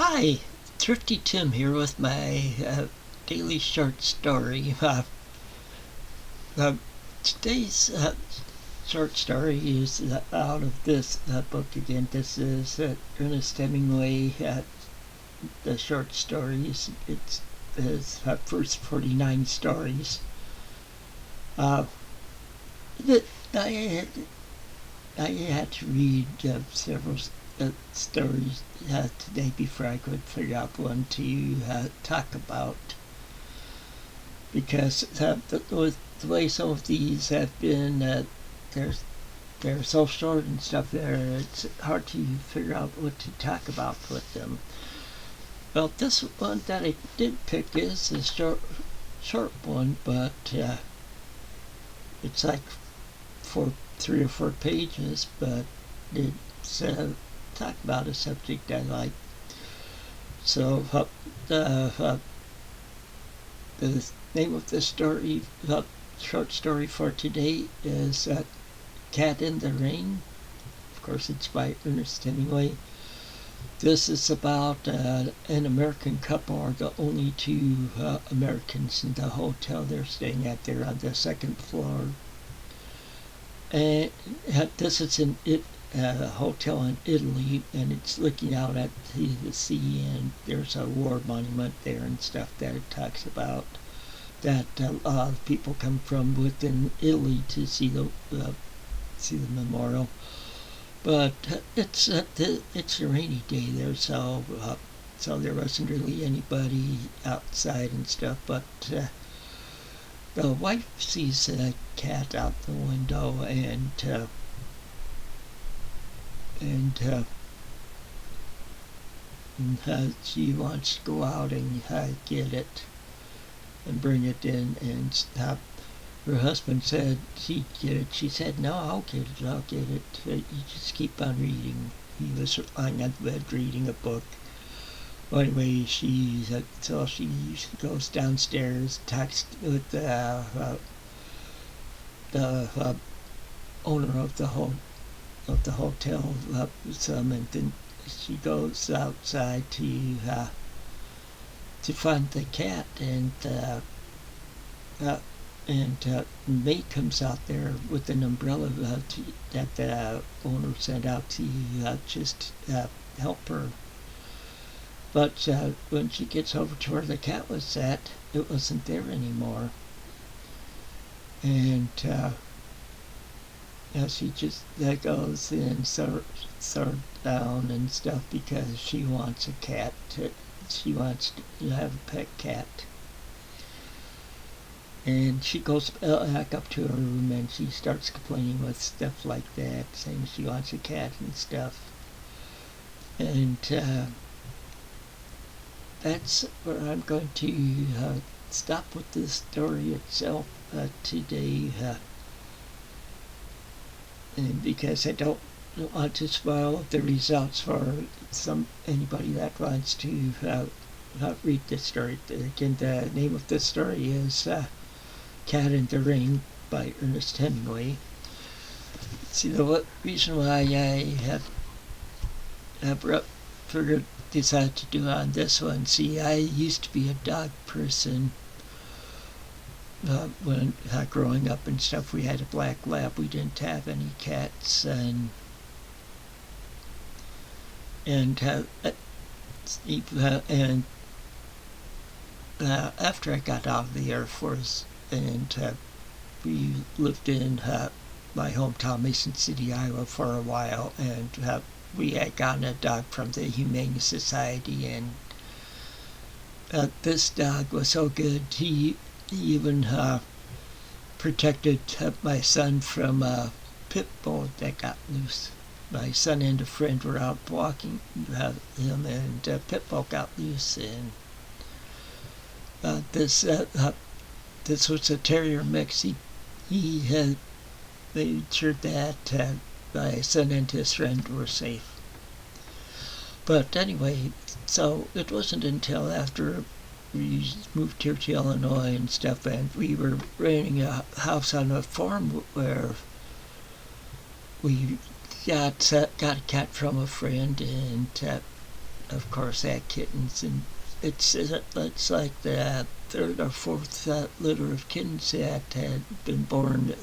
Hi, Thrifty Tim here with my daily short story. Uh, Today's short story is out of this book again. This is Ernest Hemingway. The short stories. It's his first 49 stories. Uh, that I had to read several stories today before I could figure out one to talk about, because the way some of these have been, they're so short and stuff there, it's hard to figure out what to talk about with them. Well, this one that I did pick is a short one, but it's like for 3 or 4 pages, but it's talk about a subject I like. So the name of the story, short story for today, is Cat in the Rain. Of course, it's by Ernest Hemingway. This is about an American couple, or the only two Americans in the hotel they're staying at. They're on the second floor. And this is a hotel in Italy, and it's looking out at the sea, and there's a war monument there and stuff that it talks about, that a lot of people come from within Italy to see the memorial. But it's a rainy day there, so there wasn't really anybody outside and stuff. But the wife sees a cat out the window, and she wants to go out and get it and bring it in, and her husband said he'd get it. She said, "No, I'll get it. You just keep on reading." He was lying on the bed reading a book. Well, anyway, she goes downstairs, talks with the owner of the hotel some, and then she goes outside to find the cat, and May comes out there with an umbrella that the owner sent out to just help her. But when she gets over to where the cat was at, it wasn't there anymore. And she just goes and sort down and stuff, because she wants a cat. She wants to have a pet cat. And she goes back up to her room, and she starts complaining with stuff like that, saying she wants a cat and stuff. And that's where I'm going to stop with this story itself today, and because I don't want to spoil the results for anybody that wants to read this story. Again, the name of the story is Cat in the Rain by Ernest Hemingway. See, the reason why I decided to do on this one, see, I used to be a dog person. When growing up and stuff, we had a black lab. We didn't have any cats, and after I got out of the Air Force, and we lived in my hometown, Mason City, Iowa, for a while, and we had gotten a dog from the Humane Society, and this dog was so good. He even protected my son from a pit bull that got loose. My son and a friend were out walking him, and a pit bull got loose, and this was a terrier mix. He had made sure that my son and his friend were safe. But anyway, so it wasn't until after we moved here to Illinois and stuff, and we were renting a house on a farm where we got a cat from a friend, and of course, had kittens, and it's like the third or fourth litter of kittens that had been born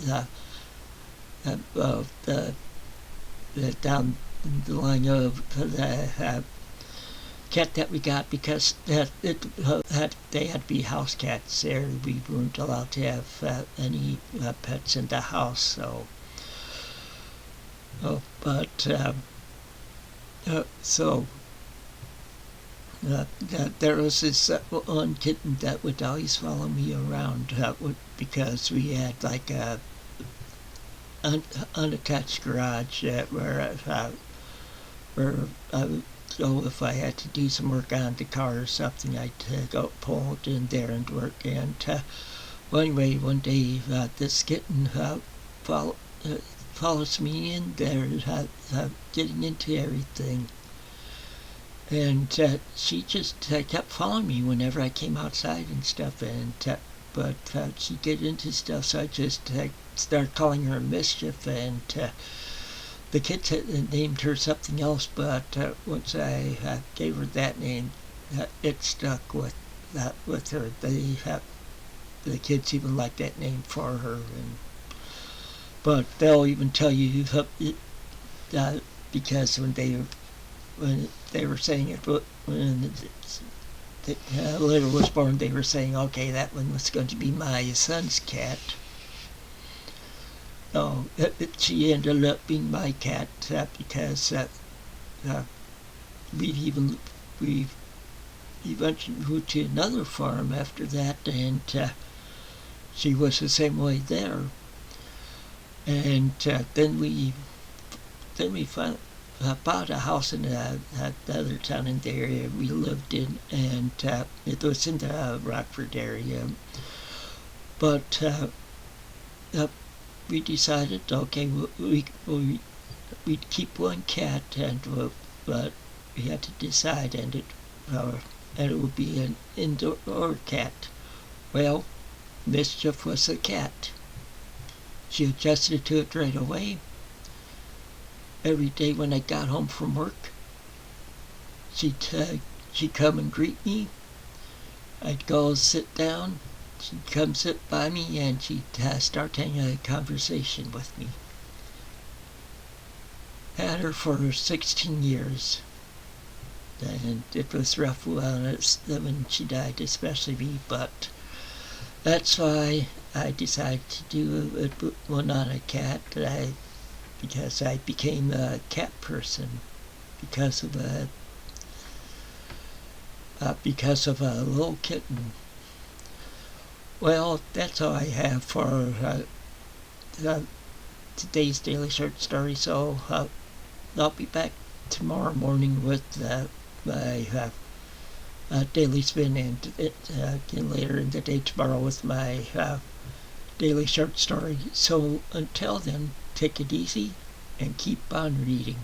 down the line of the cat that we got, because they had to be house cats there. We weren't allowed to have any pets in the house, so. So there was this one kitten that would always follow me around because we had like a unattached garage where I would go if I had to do some work on the car or something. I'd go pull it in there and work. And well, anyway, one day this kitten follows me in there, getting into everything. And she just kept following me whenever I came outside and stuff. And but she'd get into stuff, so I just started calling her Mischief. And the kids had named her something else, but once I gave her that name, it stuck with her. The kids even liked that name for her. But they'll even tell you because when they were saying it, when the litter was born, they were saying, okay, that one was going to be my son's cat. Oh, she ended up being my cat because we eventually moved to another farm after that, and she was the same way there. And then we finally bought a house in the other town in the area we lived in, and it was in the Rockford area. But we decided, okay, we'd keep one cat, but we had to decide, and it would be an indoor cat. Well, Mischief was a cat. She adjusted to it right away. Every day when I got home from work, she'd come and greet me. I'd go sit down. She'd come sit by me, and she'd start having a conversation with me. Had her for 16 years. And it was rough when she died, especially me, but that's why I decided to do one on a cat, because I became a cat person because of a little kitten. Well, that's all I have for today's Daily Short Story, so I'll be back tomorrow morning with my Daily Spin, and again later in the day tomorrow with my Daily Short Story. So until then, take it easy and keep on reading.